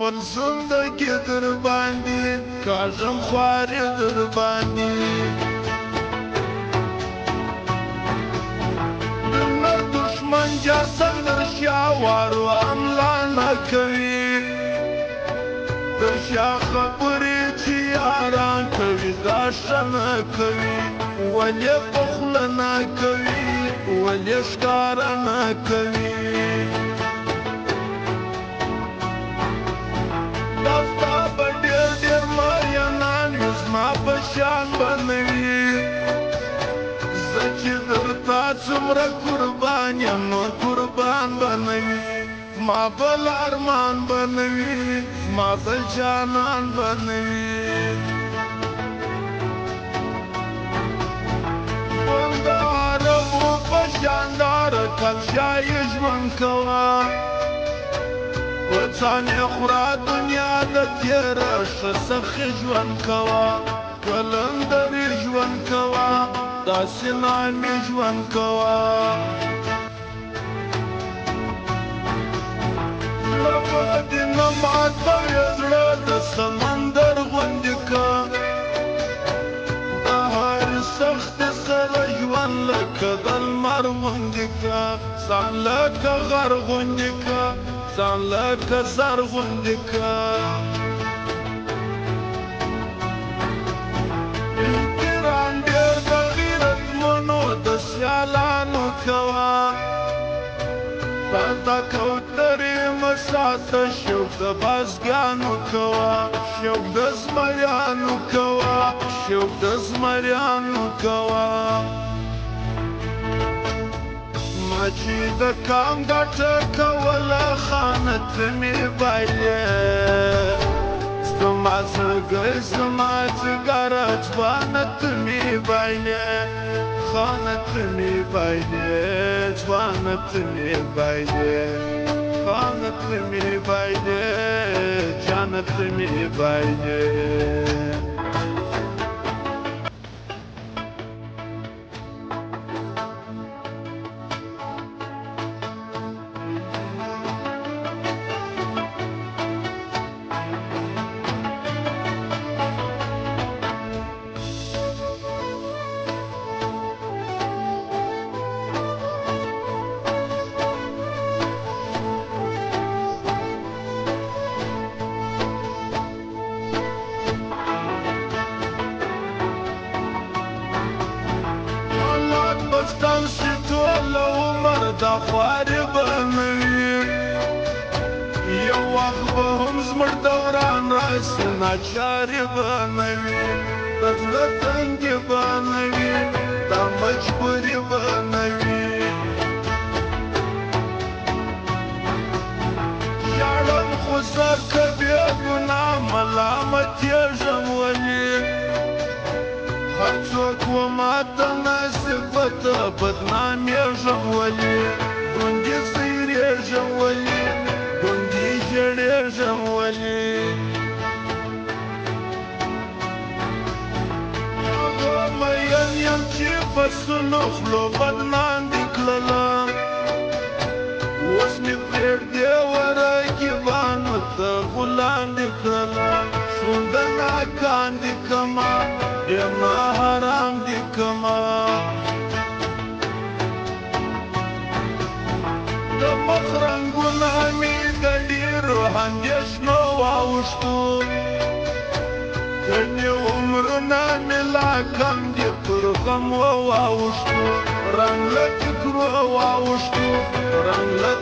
ټول زندګي در باندې کاږم خوارې در باندې نه دشمن جسد در شا وارو حمله نه کوي در شا خبرې چې یاران کوي دا ښه نه کوي ولې په خوله نه کوي ولې ښکاره نه کوي شان بنوي زه چې درته څومره قربان یم نو قربان بنوي زما بل ارمان بنوي زما بل جانان بنوي د عربو په شاندار کلشای ژوند کوه وڅانې خوره دنیا د تېره ښه سخي ژوند کوه قلندرې ژوند کوه داسې نامې ژوند کوه زړه به دې نه ماتوې زړه د سمندر غوندې که د هرې سختې سره ژوند لکه د لمر غوندې که ځان لکه غر غوندې که ځان لکه زر غوندې که سیالانو کوه پرده کوترې مه ساته شوق د بازګانو کوه شوق د زمریانو کوه شوق د زمریانو کوه ما چې د کام ګټه کوله خانت مې بایلې زما زړګی زما ځګره ځوانت مې بایلې خانت می بایده جوانت می بایده خانت می بایده جانت می بایده ستاسې ټول عمر دا خوارې به نه وي یو وخت به هم زموږ دوران راشي ناچارې به نه وي د زړه تنګې به نه وي دا مجبورې به نه وي ژاړم خو زه که بې ګناه ملامتېږم ولې هر څوک وماته نصیبته بدنامېږم ولې ګوندې زیرېږم ولې ګوندې ژړېږم ولې هغه مین یم چې په سلو خولو بدنام دې کړله اوس مې پرېږدې ورقیبانو ته غلام دې کړله شونډه ناکان دې کړمه یم حرام دې کړمه د مخ رنګونه مې د ډېرو اندېښنو واوښتو ځینې عمرونه مې لا کم دي پر غم واوښتو رنګ له فکرو واوښتو رنګ له